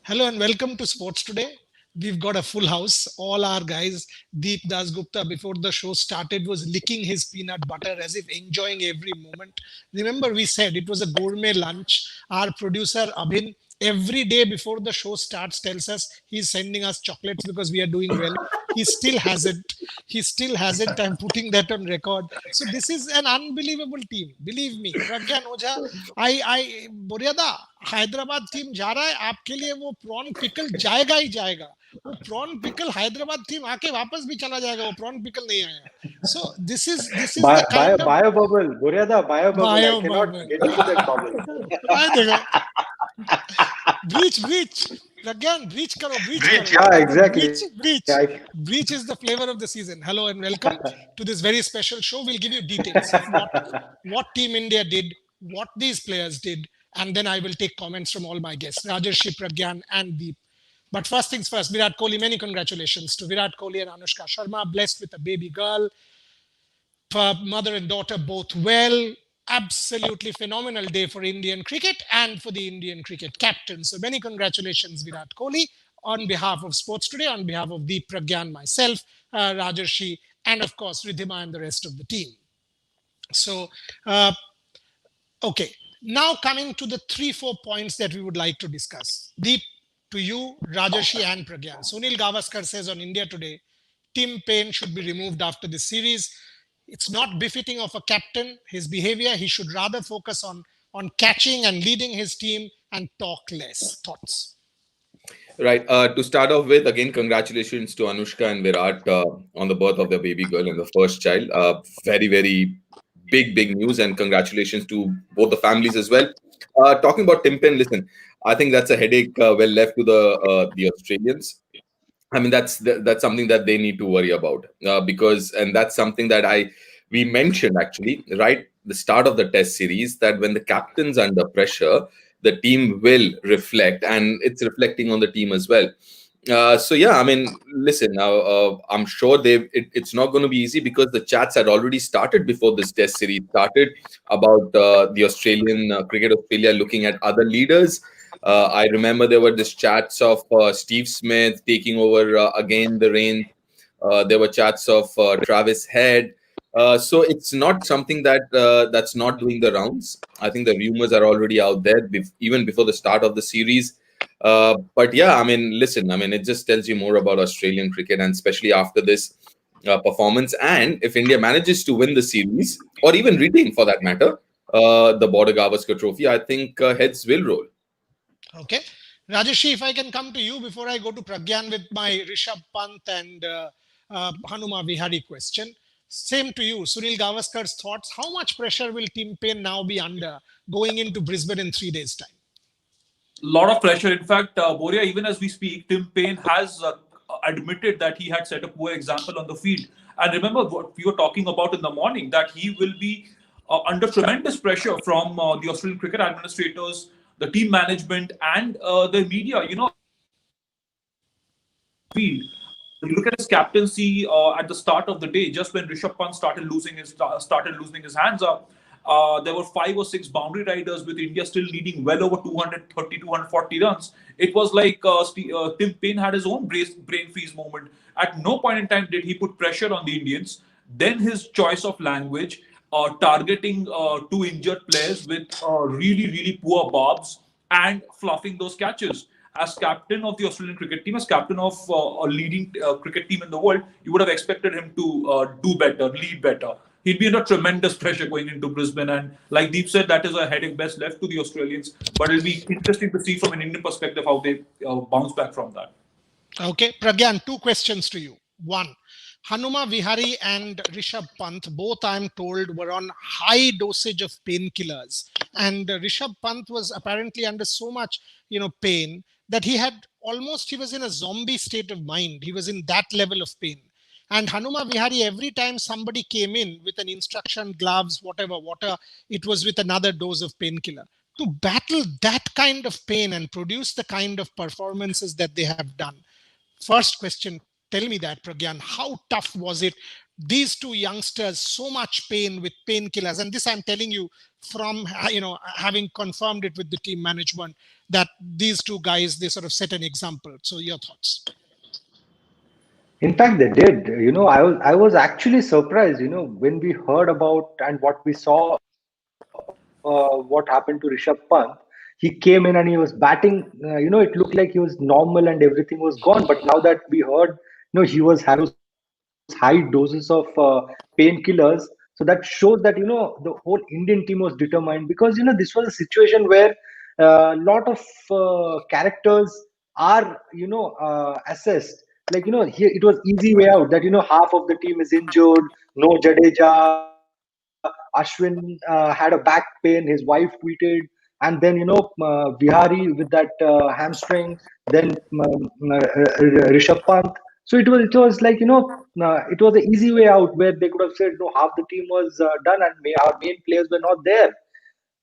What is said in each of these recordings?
Hello and welcome to Sports Today. We've got a full house. All our guys, Deep Das Gupta, before the show started, was licking his peanut butter as if enjoying every moment. Remember, we said it was a gourmet lunch. Our producer, Abhin, every day before the show starts, tells us he's sending us chocolates because we are doing well. He still hasn't. He still hasn't. I'm putting that on record. So this is an unbelievable team. Believe me. Pragyan Ojha, बोरियदा Hyderabad team जा रहा है आपके लिए वो prawn pickle जाएगा ही जाएगा वो प्रॉन पिकल हैदराबाद टीम आके वापस भी चला जाएगा वो प्रॉन पिकल नहीं आया so this is the kind of bio bubble, Buryada, bio bubble. Bio I cannot bubble get into that bubble. आए देखो breach again breach karo Yeah, exactly. breach is the flavor of the season. Hello and welcome to this very special show. We'll give you details of what Team India did, what these players did, and then I will take comments from all my guests, Rajarshi, Pragyan, and Deep. But first things first, Virat Kohli, many congratulations to Virat Kohli and Anushka Sharma, blessed with a baby girl. Mother and daughter both well. Absolutely phenomenal day for Indian cricket and for the Indian cricket captain. So many congratulations, Virat Kohli, on behalf of Sports Today, on behalf of Deep, Pragyan, myself, Rajarshi, and of course, Ridhima and the rest of the team. So, okay. Now coming to the 3-4 points that we would like to discuss. Deep, to you, Rajarshi and Pragyan. Sunil Gavaskar says on India Today, Tim Paine should be removed after this series. It's not befitting of a captain, his behavior. He should rather focus on catching and leading his team and talk less. Thoughts? Right. To start off with, again, congratulations to Anushka and Virat on the birth of their baby girl and the first child. Very, very big news, and congratulations to both the families as well. Talking about Tim Paine, listen, I think that's a headache well left to the Australians. I mean, that's something that they need to worry about and that's something that we mentioned actually right the start of the Test series, that when the captain's under pressure, the team will reflect, and it's reflecting on the team as well. So yeah, I mean, listen, now I'm sure it's not going to be easy, because the chats had already started before this Test series started about the Australian Cricket Australia looking at other leaders. I remember there were these chats of Steve Smith taking over again the reins. There were chats of Travis Head. So it's not something that's not doing the rounds. I think the rumors are already out there even before the start of the series. But yeah, I mean, listen, I mean, it just tells you more about Australian cricket, and especially after this performance. And if India manages to win the series, or even retain for that matter, the Border Gavaskar Trophy, I think heads will roll. Okay. Rajeshi, if I can come to you before I go to Pragyan with my Rishabh Pant and Hanuma Vihari question. Same to you, Sunil Gavaskar's thoughts. How much pressure will Tim Paine now be under going into Brisbane in 3 days' time? Lot of pressure. In fact, Boria, even as we speak, Tim Paine has admitted that he had set a poor example on the field. And remember what we were talking about in the morning, that he will be under tremendous pressure from the Australian cricket administrators, the team management, and the media. You know, field. You look at his captaincy at the start of the day, just when Rishabh Pant started losing his hands up. There were 5 or 6 boundary riders, with India still leading well over 230, 240 runs. It was like Tim Paine had his own brain freeze moment. At no point in time did he put pressure on the Indians. Then his choice of language, targeting 2 injured players with really poor bobs and fluffing those catches. As captain of the Australian cricket team, as captain of a leading cricket team in the world, you would have expected him to do better, lead better. He'd be under tremendous pressure going into Brisbane. And like Deep said, that is a headache best left to the Australians. But it'll be interesting to see from an Indian perspective how they bounce back from that. Okay. Pragyan, 2 questions to you. 1. Hanuma Vihari and Rishabh Pant, both I'm told, were on high dosage of painkillers. And Rishabh Pant was apparently under so much, pain that he was in a zombie state of mind. He was in that level of pain. And Hanuma Vihari, every time somebody came in with an instruction, gloves, whatever, water, it was with another dose of painkiller. To battle that kind of pain and produce the kind of performances that they have done. First question, tell me that, Pragyan. How tough was it? These 2 youngsters, so much pain with painkillers. And this I'm telling you from, having confirmed it with the team management, that these two guys, they sort of set an example. So your thoughts? In fact, they did. I was actually surprised. When we heard about and what we saw, what happened to Rishabh Pant. He came in and he was batting. It looked like he was normal and everything was gone. But now that we heard, he was having those high doses of painkillers. So that shows that the whole Indian team was determined, because this was a situation where a lot of characters are assessed. Like here it was easy way out that half of the team is injured. No Jadeja, Ashwin had a back pain, his wife tweeted, and then Vihari with that hamstring, then Rishabh Pant. So it was like it was an easy way out where they could have said no, half the team was done and our main players were not there.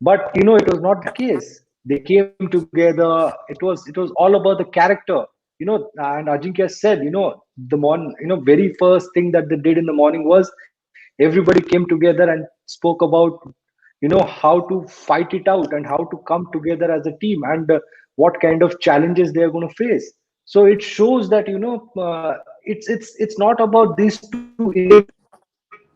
But it was not the case. They came together. It was all about the character. And Ajinkya said, very first thing that they did in the morning was everybody came together and spoke about how to fight it out and how to come together as a team, and what kind of challenges they are going to face. So it shows that it's not about these two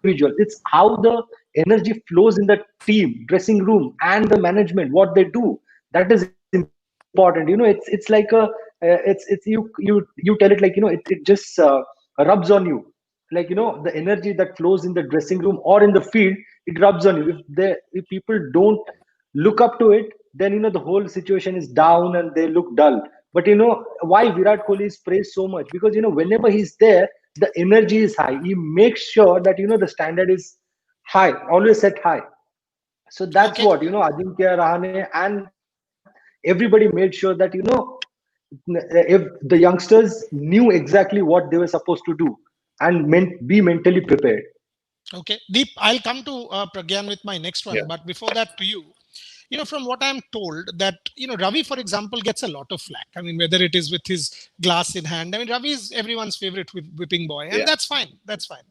individuals. It's how the energy flows in the team, dressing room, and the management, what they do. That is important. It's like you tell it like it just rubs on you. Like the energy that flows in the dressing room or in the field, it rubs on you. If people don't look up to it, then the whole situation is down and they look dull. But why Virat Kohli is praised so much? Because whenever he's there, the energy is high. He makes sure that the standard is high, always set high. So that's Okay. what Ajinkya Rahane and everybody made sure that if the youngsters knew exactly what they were supposed to do and be mentally prepared. Okay, Deep, I'll come to Pragyan with my next one. Yeah. But before that, to you, from what I'm told, that, Ravi, for example, gets a lot of flack. I mean, whether it is with his glass in hand. I mean, Ravi is everyone's favorite whipping boy, and Yeah. that's fine. That's fine.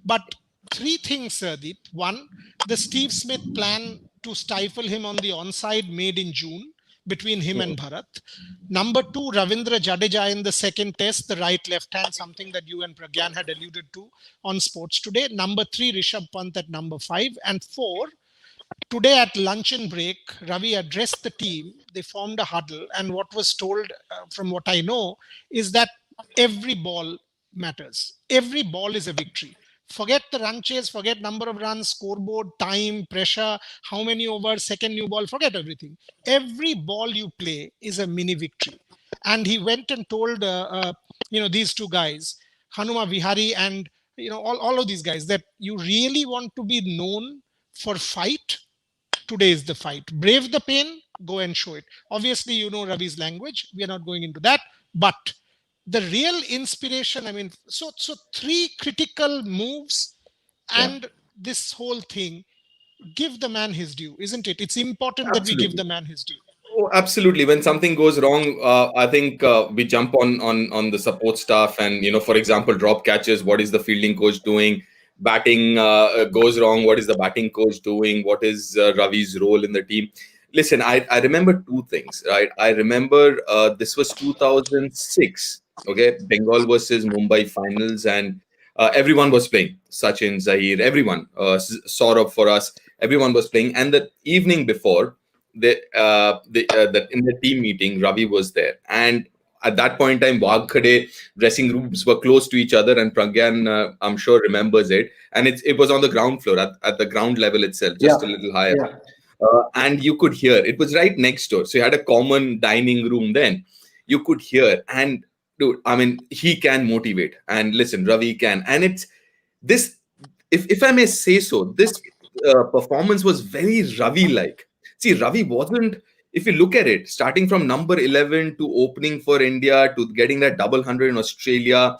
But three things, Deep. One, the Steve Smith plan to stifle him on the onside made in June between him and Bharat. Number two, Ravindra Jadeja in the second test, the right left hand, something that you and Pragyan had alluded to on Sports Today. Number three, Rishabh Pant at number 5. And 4, today at luncheon break, Ravi addressed the team. They formed a huddle, and what was told, from what I know, is that every ball matters. Every ball is a victory. Forget the run chase, forget number of runs, scoreboard, time, pressure, how many overs, second new ball, forget everything. Every ball you play is a mini victory. And he went and told, these two guys, Hanuma Vihari and all of these guys, that you really want to be known for fight. Today is the fight. Brave the pain, go and show it. Obviously, Ravi's language. We are not going into that. But the real inspiration, I mean, so 3 critical moves Yeah. and this whole thing, give the man his due, isn't it? It's important that we give Absolutely. the man his due. Oh, absolutely. When something goes wrong, I think we jump on the support staff, and for example, drop catches. What is the fielding coach doing? Batting goes wrong. What is the batting coach doing? What is Ravi's role in the team? Listen, I remember 2 things, right? I remember this was 2006. Okay, Bengal versus Mumbai finals, and everyone was playing. Sachin, Zahir, everyone, Saurabh for us, everyone was playing. And the evening before, that in the team meeting, Ravi was there, and at that point in time, Wagkhade dressing rooms were close to each other, and Pragyan, I'm sure, remembers it. And it was on the ground floor, at the ground level itself, just a Yeah, little higher. yeah. And you could hear, it was right next door. So you had a common dining room then. You could hear, and dude, I mean, he can motivate. And listen, Ravi can. And it's this, if I may say so, this performance was very Ravi-like. See, Ravi wasn't, if you look at it, starting from number 11 to opening for India to getting that double hundred in Australia,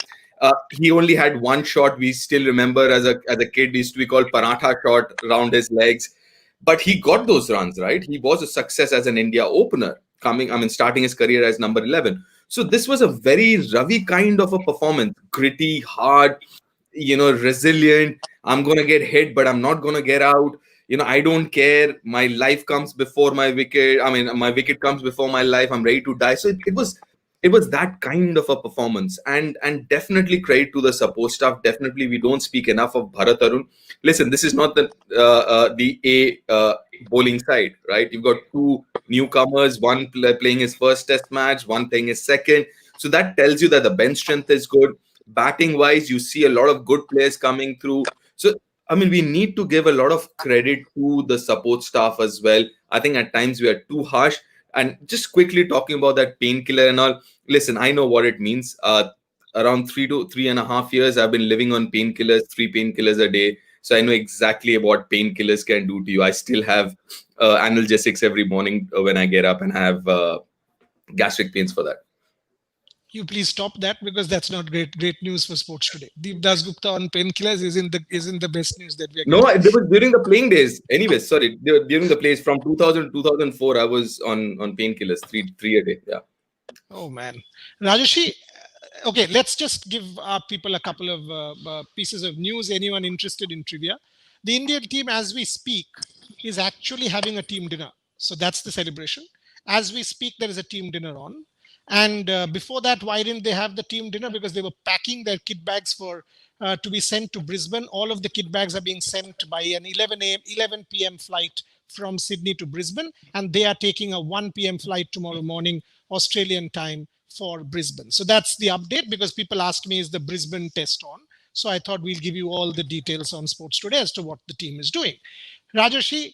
he only had one shot. We still remember as a kid, used to be called Paratha shot around his legs. But he got those runs, right? He was a success as an India opener, starting his career as number 11. So this was a very Ravi kind of a performance, gritty, hard, resilient. I'm going to get hit, but I'm not going to get out. I don't care. My life comes before my wicket. I mean, my wicket comes before my life. I'm ready to die. So it was that kind of a performance, and definitely credit to the support staff. Definitely, we don't speak enough of Bharat Arun. Listen, this is not the bowling side, right? You've got two newcomers, one playing his first Test match, one playing his second. So that tells you that the bench strength is good. Batting wise, you see a lot of good players coming through. So I mean, we need to give a lot of credit to the support staff as well. I think at times we are too harsh. And just quickly talking about that painkiller and all, listen, I know what it means. Around 3 to 3.5 years, I've been living on painkillers, 3 painkillers a day. So I know exactly what painkillers can do to you. I still have analgesics every morning when I get up, and have gastric pains for that. You please stop that, because that's not great news for sports today. Deep Das Gupta on painkillers isn't the best news that we are No, getting. it was during the playing days. Anyways, sorry, during the plays from 2000 to 2004, I was on painkillers, three a day. Yeah. Oh man, Rajeshi. Okay, let's just give our people a couple of pieces of news. Anyone interested in trivia? The Indian team, as we speak, is actually having a team dinner. So that's the celebration. As we speak, there is a team dinner on. And before that, why didn't they have the team dinner? Because they were packing their kit bags for to be sent to Brisbane. All of the kit bags are being sent by an 11 p.m. flight from Sydney to Brisbane, and they are taking a 1 p.m. flight tomorrow morning, Australian time, for Brisbane. So that's the update, because people asked me, is the Brisbane test on? So I thought we'll give you all the details on Sports Today as to what the team is doing. Rajeshi,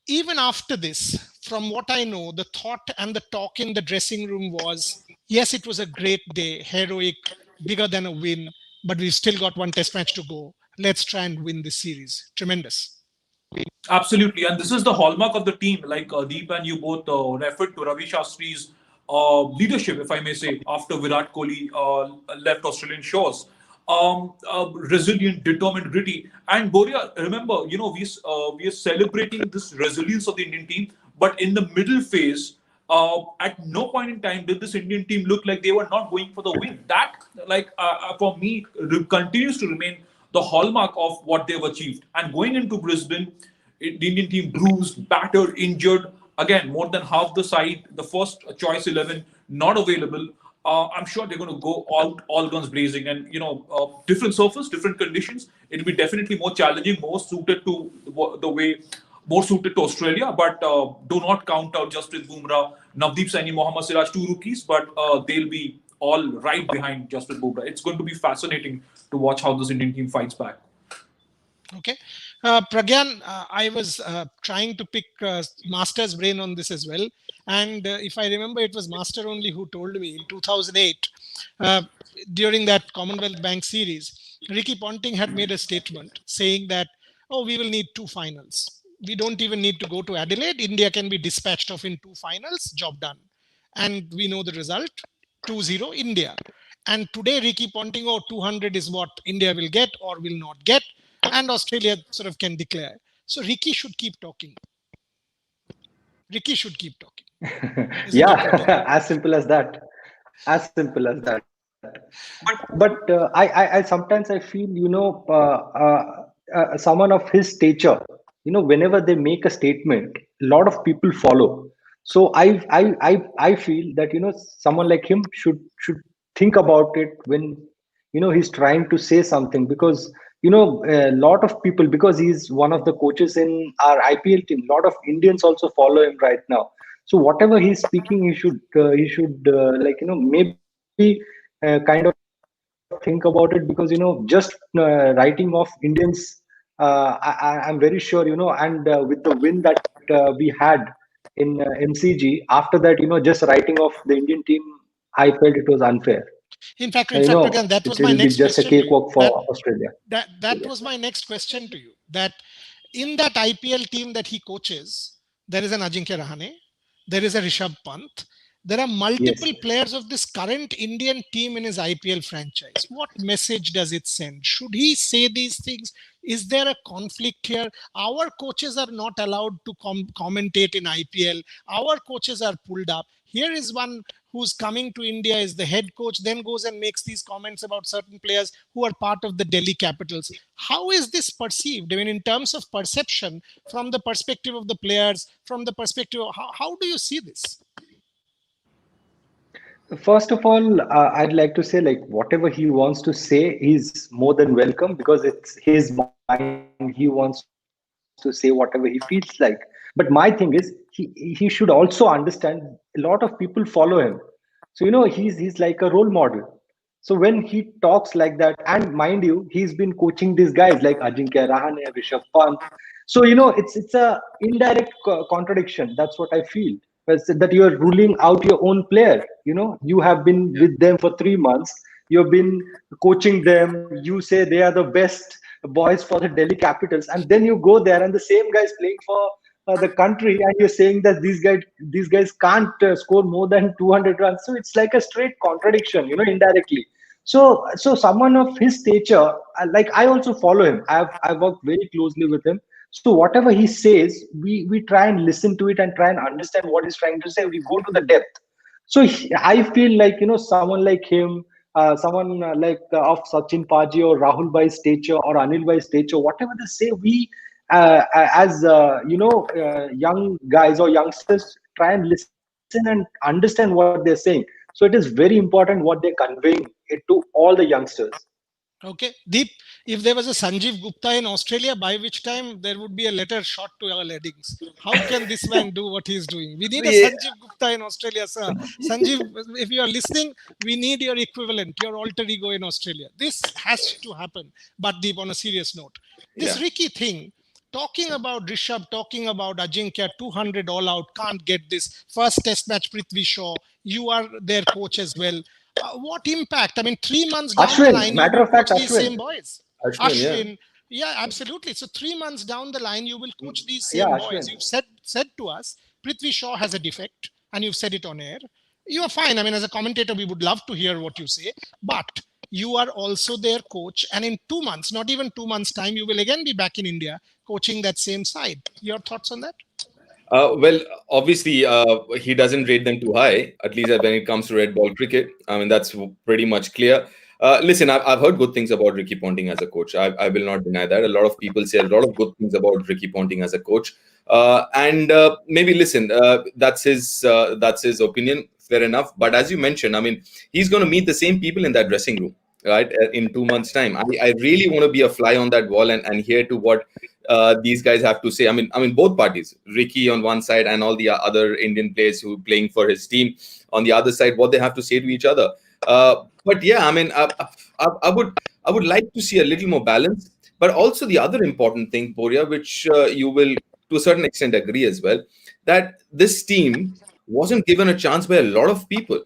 even after this, from what I know, the thought and the talk in the dressing room was, yes, it was a great day, heroic, bigger than a win, but we've still got one test match to go. Let's try and win this series. Tremendous. Absolutely, and this is the hallmark of the team. Like Deep and you both referred to Ravi Shastri's leadership, if I may say, after Virat Kohli left Australian shores. Resilient, determined, gritty. And Boria, remember, we are celebrating this resilience of the Indian team, but in the middle phase, at no point in time did this Indian team look like they were not going for the win. That, for me, continues to remain the hallmark of what they've achieved. And going into Brisbane, the Indian team bruised, battered, injured. Again, more than half the side, the first choice 11 not available. I'm sure they're going to go all guns blazing, and different surface, different conditions. It'll be definitely more challenging, more suited to Australia. But do not count out Jasprit Bumrah, Navdeep Saini, Mohammad Siraj, two rookies, but they'll be all right behind Jasprit Bumrah. It's going to be fascinating to watch how this Indian team fights back. Okay. Pragyan, I was trying to pick Master's brain on this as well. And if I remember, it was Master only who told me in 2008, during that Commonwealth Bank series, Ricky Ponting had made a statement saying that, oh, we will need 2 finals. We don't even need to go to Adelaide. India can be dispatched off in 2 finals, job done. And we know the result, 2-0 India. And today, Ricky Ponting, 200 is what India will get or will not get. And Australia sort of can declare. So Ricky should keep talking. Ricky should keep talking. Yeah, as simple as that. As simple as that. But I sometimes I feel, someone of his stature, whenever they make a statement, a lot of people follow. So I feel that someone like him should think about it when he's trying to say something, because a lot of people, because he's one of the coaches in our IPL team, a lot of Indians also follow him right now. So whatever he's speaking, he should maybe kind of think about it, because just writing off Indians, I'm very sure, and with the win that we had in MCG, after that, just writing off the Indian team, I felt it was unfair. In fact, again, that was my next just question. A cakewalk for Australia. That was my next question to you. That in that IPL team that he coaches, there is an Ajinkya Rahane, there is a Rishabh Pant. There are multiple players of this current Indian team in his IPL franchise. What message does it send? Should he say these things? Is there a conflict here? Our coaches are not allowed to commentate in IPL. Our coaches are pulled up. Here is one who's coming to India, is the head coach, then goes and makes these comments about certain players who are part of the Delhi Capitals. How is this perceived? I mean, in terms of perception, from the perspective of the players, from the perspective of how do you see this? First of all, I'd like to say, like, whatever he wants to say, he's more than welcome, because it's his mind. He wants to say whatever he feels like. But my thing is, he should also understand a lot of people follow him. So, he's like a role model. So when he talks like that, and mind you, he's been coaching these guys like Ajinkya Rahane, Rishabh Pant. So it's a indirect contradiction. That's what I feel. That you are ruling out your own player. You have been with them for 3 months. You've been coaching them. You say they are the best boys for the Delhi Capitals, and then you go there and the same guys playing for the country, and you're saying that these guys can't score more than 200 runs. So it's like a straight contradiction, indirectly. So someone of his stature, like, I also follow him. I've worked very closely with him. So whatever he says, we try and listen to it and try and understand what he's trying to say. We go to the depth. So I feel like, someone like him, someone like of Sachin Paji or Rahul Bhai's stature or Anil Bhai's stature, whatever they say, we as young guys or youngsters, try and listen and understand what they're saying. So it is very important what they're conveying it to all the youngsters. Okay, Deep, if there was a Sanjeev Gupta in Australia, by which time there would be a letter shot to our weddings. How can this man do what he's doing? We need a Sanjeev Gupta in Australia, sir. Sanjeev, if you are listening, we need your equivalent, your alter ego in Australia. This has to happen. But Deep, on a serious note, this Ricky thing, talking about Rishabh, talking about Ajinkya, 200 all out, can't get this. First test match, Prithvi Shaw, you are their coach as well. What impact? I mean, 3 months down the line, you will coach these same boys. Ashwin, yeah, absolutely. So 3 months down the line, you will coach these same boys. You've said to us, Prithvi Shaw has a defect, and you've said it on air. You are fine. I mean, as a commentator, we would love to hear what you say, but you are also their coach. And in 2 months, not even 2 months' time, you will again be back in India coaching that same side. Your thoughts on that? Well, obviously, he doesn't rate them too high, at least when it comes to red ball cricket. I mean, that's pretty much clear. Listen, I've heard good things about Ricky Ponting as a coach. I will not deny that. A lot of people say a lot of good things about Ricky Ponting as a coach. And maybe, listen, that's his opinion. Fair enough. But as you mentioned, I mean, he's going to meet the same people in that dressing room, right, in 2 months' time. I really want to be a fly on that wall and hear to what these guys have to say. I mean, both parties, Ricky on one side and all the other Indian players who are playing for his team on the other side, what they have to say to each other. But yeah, I mean, I would like to see a little more balance. But also the other important thing, Poria, which you will to a certain extent agree as well, that this team wasn't given a chance by a lot of people,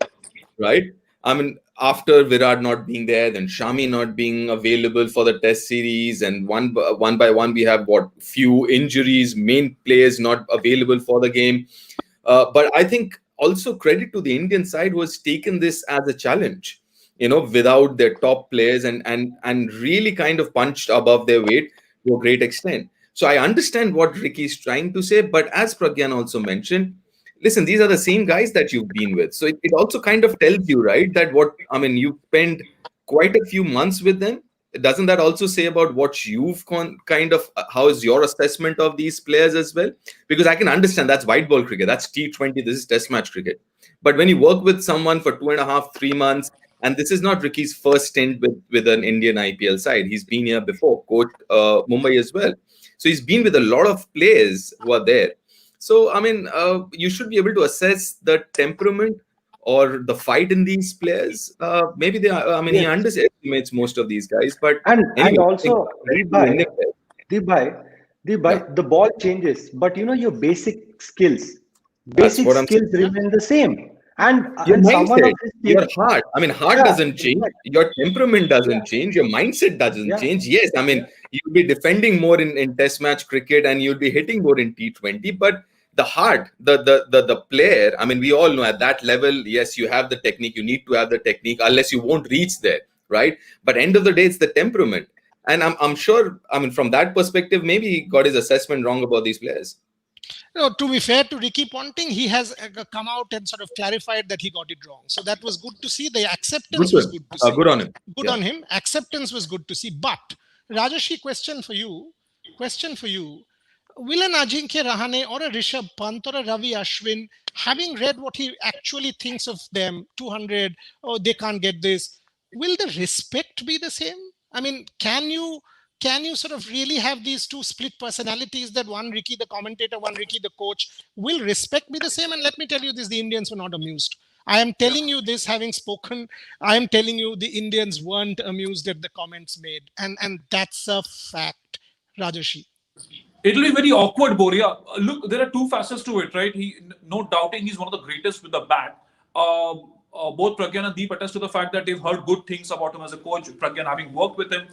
right? I mean, after Virat not being there, then Shami not being available for the test series, and one by one we have few injuries, main players not available for the game. But I think also credit to the Indian side who has taken this as a challenge, without their top players and really kind of punched above their weight to a great extent. So I understand what Ricky is trying to say, but as Pragyan also mentioned, listen, these are the same guys that you've been with. So it also kind of tells you, right, that you spent quite a few months with them. Doesn't that also say about what you've how is your assessment of these players as well? Because I can understand that's white ball cricket, that's T20, this is test match cricket. But when you work with someone for 2.5, 3 months, and this is not Ricky's first stint with an Indian IPL side. He's been here before, coached Mumbai as well. So he's been with a lot of players who are there. So, I mean, you should be able to assess the temperament or the fight in these players. Maybe he underestimates most of these guys. But and also, the ball changes, but your basic skills remain the same. And your mindset, your heart. I mean, heart doesn't change. Your temperament doesn't change. Your mindset doesn't change. Yes, I mean, you'll be defending more in test match cricket and you'll be hitting more in T20. But the heart, the player, I mean, we all know at that level, yes, you have the technique. You need to have the technique, unless you won't reach there, right? But end of the day, it's the temperament. And I'm sure, I mean, from that perspective, maybe he got his assessment wrong about these players. No, to be fair to Ricky Ponting, he has come out and sort of clarified that he got it wrong. So that was good to see. The Good acceptance to was him. good to see. Good on him. Good Yeah. on him. Acceptance was good to see. But Rajashi, question for you. Will an Ajinkya Rahane or a Rishabh Pant or a Ravi Ashwin, having read what he actually thinks of them, 200, oh, they can't get this, will the respect be the same? I mean, can you sort of really have these two split personalities, that one Ricky the commentator, one Ricky the coach? Will respect be the same? And let me tell you this, the Indians were not amused. I am telling you this having spoken. I am telling you the Indians weren't amused at the comments made. And that's a fact, Rajashi. It'll be very awkward, Boria. Look, there are two facets to it, right? No doubting, he's one of the greatest with the bat. Both Pragyan and Deep attest to the fact that they've heard good things about him as a coach. Pragyan having worked with him,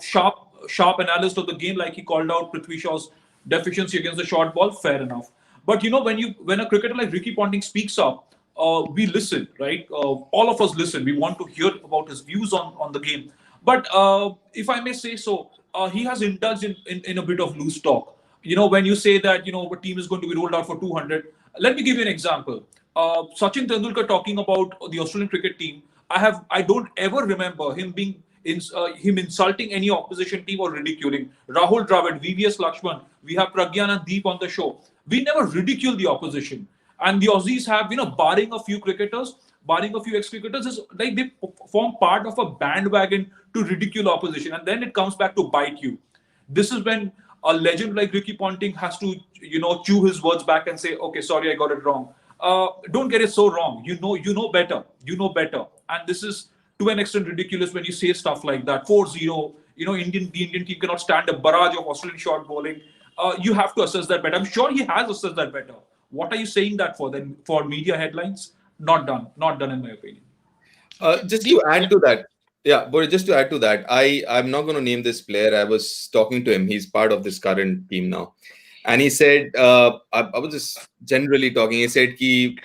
sharp analyst of the game, like he called out Prithvi Shaw's deficiency against the short ball. Fair enough. But when a cricketer like Ricky Ponting speaks up, we listen, right? All of us listen. We want to hear about his views on the game. But if I may say so, he has indulged in a bit of loose talk. When you say that, a team is going to be rolled out for 200, let me give you an example. Sachin Tendulkar talking about the Australian cricket team. I don't ever remember him him insulting any opposition team or ridiculing. Rahul Dravid, VVS Lakshman, we have Pragyan and Deep on the show. We never ridicule the opposition. And the Aussies have, barring a few cricketers, barring a few ex-cricketers, is like they form part of a bandwagon to ridicule opposition, and then it comes back to bite you. This is when a legend like Ricky Ponting has to, chew his words back and say, "Okay, sorry, I got it wrong." Don't get it so wrong. You know better. You know better. And this is to an extent ridiculous when you say stuff like that. 4-0. The Indian team cannot stand a barrage of Australian short bowling. You have to assess that better. I'm sure he has assessed that better. What are you saying that for then? For media headlines? Not done. Not done in my opinion. Just to add to that, yeah, but just to add to that, I'm not going to name this player. I was talking to him. He's part of this current team now, and he said, I was just generally talking. He said, "Ki,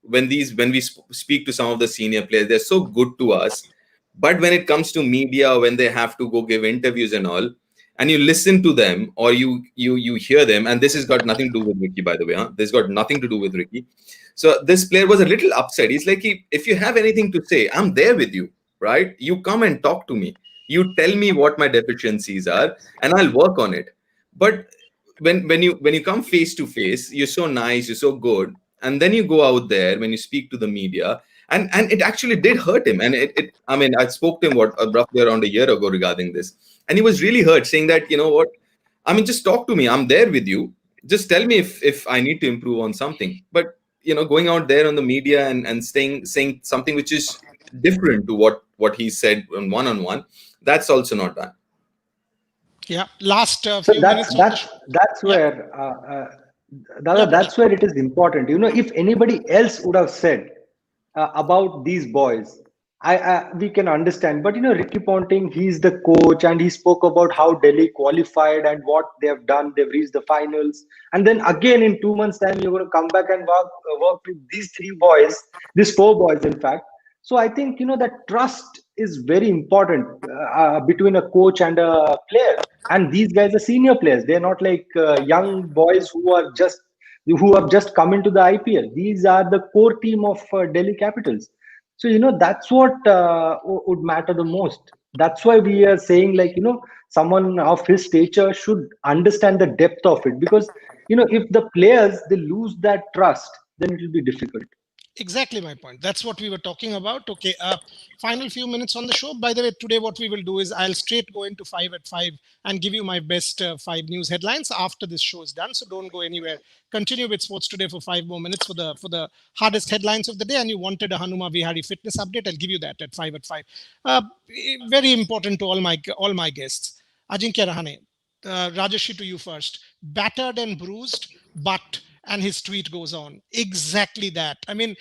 when we speak to some of the senior players, they're so good to us, but when it comes to media, when they have to go give interviews and all, and you listen to them or you hear them, and this has got nothing to do with Ricky, by the way. This got nothing to do with Ricky." So this player was a little upset. He's like, if you have anything to say, I'm there with you, right? You come and talk to me. You tell me what my deficiencies are, and I'll work on it. But when you come face to face, you're so nice, you're so good, and then you go out there when you speak to the media, and it actually did hurt him. And I spoke to him roughly around a year ago regarding this, and he was really hurt, saying that, what, just talk to me. I'm there with you. Just tell me if I need to improve on something. But going out there on the media and saying something which is different to what he said on one-on-one, that's also not done. Yeah. Last So few minutes. that's where that's where it is important. If anybody else would have said about these boys, we can understand. But Ricky Ponting, he's the coach, and he spoke about how Delhi qualified and what they have done. They've reached the finals, and then again in 2 months' time, you're going to come back and work with these four boys, in fact. So I think that trust is very important between a coach and a player. And these guys are senior players. They're not like young boys who have just come into the IPL. These are the core team of Delhi Capitals. So that's what would matter the most. That's why we are saying, like, someone of his stature should understand the depth of it, because if the players, they lose that trust, then it will be difficult. Exactly my point. That's what we were talking about. Okay. Final few minutes on the show. By the way, today what we will do is I'll straight go into 5 at 5 and give you my best 5 news headlines after this show is done. So don't go anywhere. Continue with Sports Today for 5 more minutes for the hardest headlines of the day. And you wanted a Hanuma Vihari fitness update. I'll give you that at 5 at 5. Very important to all my guests. Ajinkya Rahane, Rajashi, to you first. Battered and bruised, but. And his tweet goes on. Exactly that. Ajinkya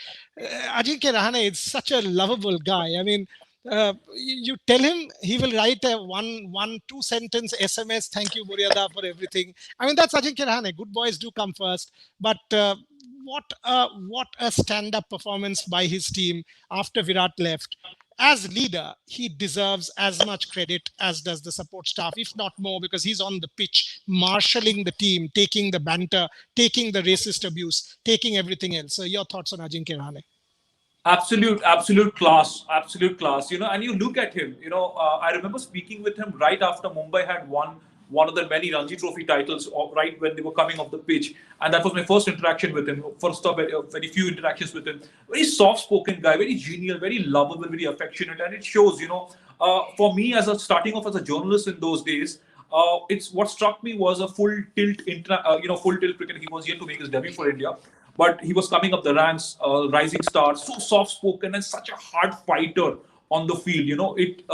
Rahane is such a lovable guy. You tell him, he will write a two sentence SMS. Thank you, Muriada, for everything. That's Ajinkya Rahane. Good boys do come first. But what a stand-up performance by his team after Virat left. as leader, he deserves as much credit as does the support staff, if not more, because he's on the pitch, marshalling the team, taking the banter, taking the racist abuse, taking everything else. So your thoughts on Ajinkya Rahane? Absolute class, absolute class. And you look at him. I remember speaking with him right after Mumbai had won one of the many Ranji Trophy titles, right when they were coming off the pitch, and that was my first interaction with him. First of very few interactions with him. Very soft-spoken guy, very genial, very lovable, very affectionate, and it shows. For me as a starting off as a journalist in those days. It's what struck me was a full tilt, full tilt cricket. He was here to make his debut for India, but he was coming up the ranks, rising star, so soft spoken and such a hard fighter on the field. It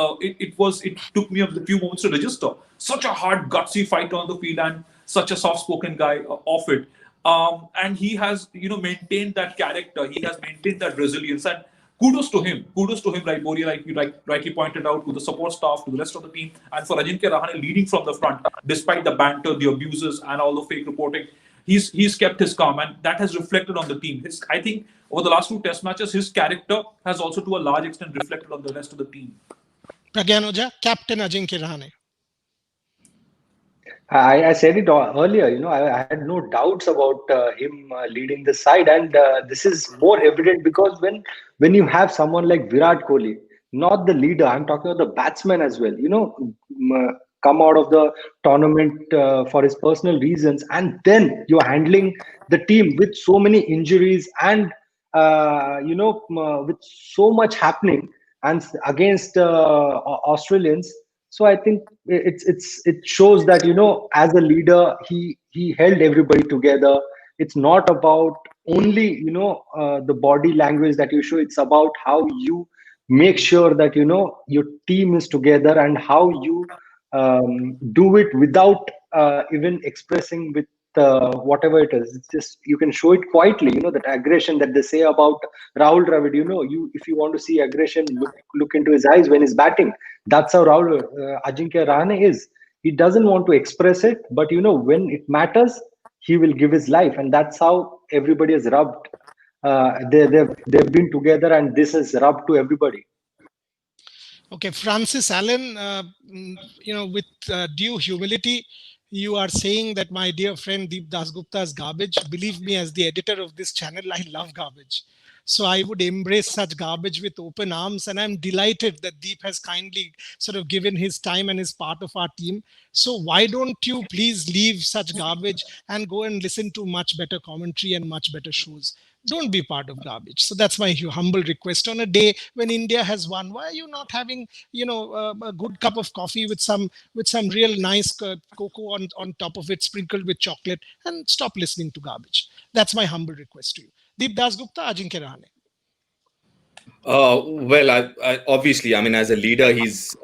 took me a few moments to register. Such a hard, gutsy fighter on the field and such a soft spoken guy off it. And he has maintained that character. He has maintained that resilience, and kudos to him. Kudos to him, right, Boria, like you rightly pointed out, to the support staff, to the rest of the team, and for Ajinkya Rahane leading from the front, despite the banter, the abuses, and all the fake reporting. He's kept his calm, and that has reflected on the team. I think over the last 2 Test matches, his character has also, to a large extent, reflected on the rest of the team. Pragyan Oja, Captain Ajinkya Rahane. I said it earlier. I had no doubts about him leading the side, and this is more evident because when you have someone like Virat Kohli, not the leader, I'm talking about the batsman as well. Come out of the tournament for his personal reasons, and then you're handling the team with so many injuries and with so much happening and against Australians. So I think it shows that as a leader he held everybody together. It's not about only the body language that you show. It's about how you make sure that your team is together and how you do it without even expressing with whatever it is. It's just you can show it quietly. That aggression that they say about Rahul Dravid. If you want to see aggression, look into his eyes when he's batting. That's how Ajinkya Rahane is. He doesn't want to express it, but when it matters, he will give his life, and that's how everybody has rubbed. They've been together, and this has rubbed to everybody. Okay, Francis Allen, with due humility, you are saying that my dear friend Deep Dasgupta is garbage. Believe me, as the editor of this channel, I love garbage. So I would embrace such garbage with open arms. And I'm delighted that Deep has kindly sort of given his time and is part of our team. So why don't you please leave such garbage and go and listen to much better commentary and much better shows? Don't be part of garbage. So that's my humble request. On a day when India has won, why are you not having, a good cup of coffee with some real nice cocoa on top of it, sprinkled with chocolate, and stop listening to garbage? That's my humble request to you. Deep Dasgupta, Ajinkya Rahane. Well, obviously, as a leader, he's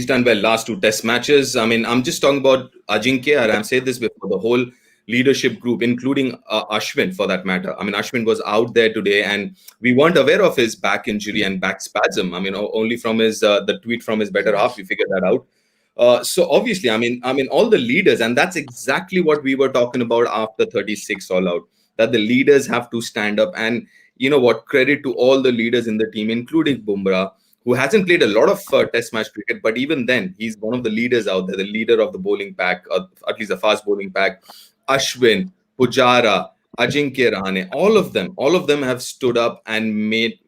done well last 2 Test matches. I'm just talking about Ajinkya, and I've said this before, the whole leadership group, including Ashwin for that matter. Ashwin was out there today, and we weren't aware of his back injury and back spasm. Only from his the tweet from his better half, we figured that out. So obviously, all the leaders, and that's exactly what we were talking about after 36 all out, that the leaders have to stand up. And you know what, credit to all the leaders in the team, including Bumrah, who hasn't played a lot of Test match cricket, but even then, he's one of the leaders out there, the leader of the bowling pack, or at least the fast bowling pack. Ashwin, Pujara, Ajinkya Rahane, all of them have stood up and made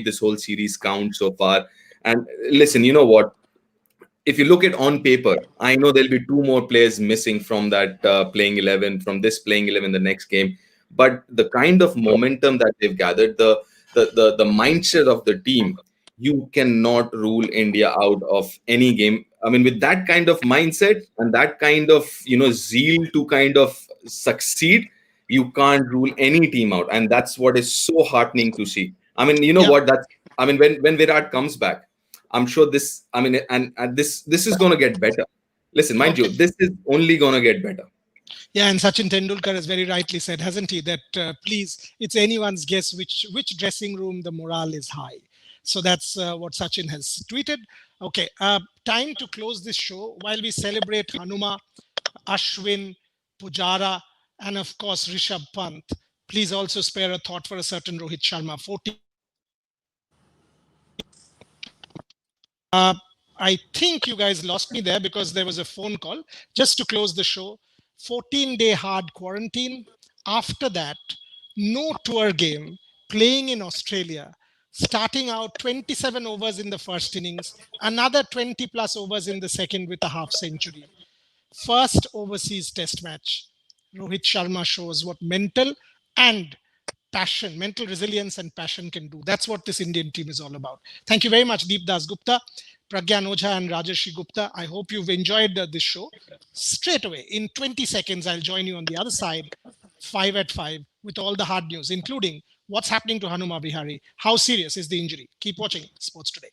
this whole series count so far. And listen, you know what? If you look at on paper, I know there'll be 2 more players missing from that playing 11, from this playing 11 the next game. But the kind of momentum that they've gathered, the mindset of the team, you cannot rule India out of any game. With that kind of mindset and that kind of zeal to kind of succeed, you can't rule any team out, and that's what is so heartening to see. What? That's when Virat comes back, I'm sure this. And this is going to get better. Listen, mind you, this is only going to get better. Yeah, and Sachin Tendulkar has very rightly said, hasn't he, that please, it's anyone's guess which dressing room the morale is high. So that's what Sachin has tweeted. Okay, time to close this show while we celebrate Hanuma, Ashwin, Pujara, and of course Rishabh Pant. Please also spare a thought for a certain Rohit Sharma. 14 I think you guys lost me there because there was a phone call. Just to close the show, 14-day hard quarantine. After that, no tour game, playing in Australia, starting out 27 overs in the first innings, another 20 plus overs in the second with a half century. First overseas test match. Rohit Sharma shows what mental and passion, mental resilience and passion can do. That's what this Indian team is all about. Thank you very much, Deep Das Gupta, Pragyan Ojha and Rajarshi Gupta. I hope you've enjoyed this show. Straight away, in 20 seconds, I'll join you on the other side, 5 at 5, with all the hard news, including what's happening to Hanuma Vihari. How serious is the injury? Keep watching Sports Today.